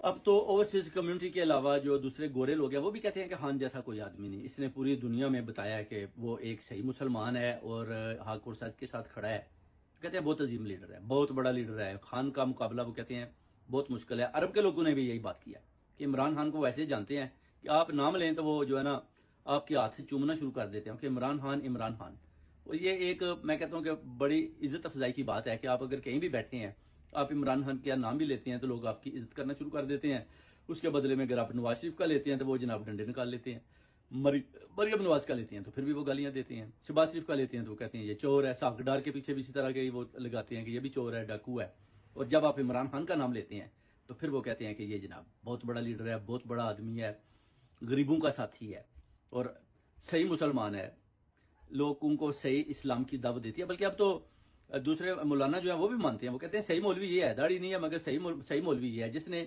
اب تو overseas community کے علاوہ جو دوسرے گورے لوگ ہیں وہ بھی کہتے ہیں کہ خان جیسا کوئی آدمی نہیں، اس نے پوری دنیا میں بتایا ہے کہ وہ ایک صحیح مسلمان ہے اور حق اور سچ کے ساتھ کھڑا ہے. کہتے ہیں بہت عظیم لیڈر ہے، بہت بڑا لیڈر ہے. خان کا مقابلہ وہ کہتے ہیں بہت مشکل ہے. عرب کے لوگوں نے بھی یہی بات کیا کہ عمران خان کو ویسے جانتے ہیں کہ آپ نام لیں تو وہ جو ہے نا آپ کے ہاتھ سے چومنا شروع کر دیتے ہیں کہ عمران خان عمران خان. اور یہ ایک میں کہتا ہوں کہ بڑی عزت افزائی کی بات ہے کہ آپ اگر کہیں بھی بیٹھے ہیں آپ عمران خان کا نام بھی لیتے ہیں تو لوگ آپ کی عزت کرنا شروع کر دیتے ہیں. اس کے بدلے میں اگر آپ نواز شریف کا لیتے ہیں تو وہ جناب ڈنڈے نکال لیتے ہیں. مریم نواز کا لیتے ہیں تو پھر بھی وہ گالیاں دیتے ہیں. شہباز شریف کا لیتے ہیں تو وہ کہتے ہیں یہ چور ہے. ساکھ ڈار کے پیچھے بھی اسی طرح کے وہ لگاتے ہیں کہ یہ بھی چور ہے، ڈاکو ہے. اور جب آپ عمران خان کا نام لیتے ہیں تو پھر وہ کہتے ہیں کہ یہ جناب بہت بڑا لیڈر ہے، بہت بڑا آدمی ہے، غریبوں کا ساتھی ہے اور صحیح مسلمان ہے، لوگوں کو صحیح اسلام کی دعوت دیتی ہے. بلکہ اب تو دوسرے مولانا جو ہیں وہ بھی مانتے ہیں، وہ کہتے ہیں صحیح مولوی یہ ہے، داڑھی نہیں ہے مگر صحیح مولوی یہ ہے جس نے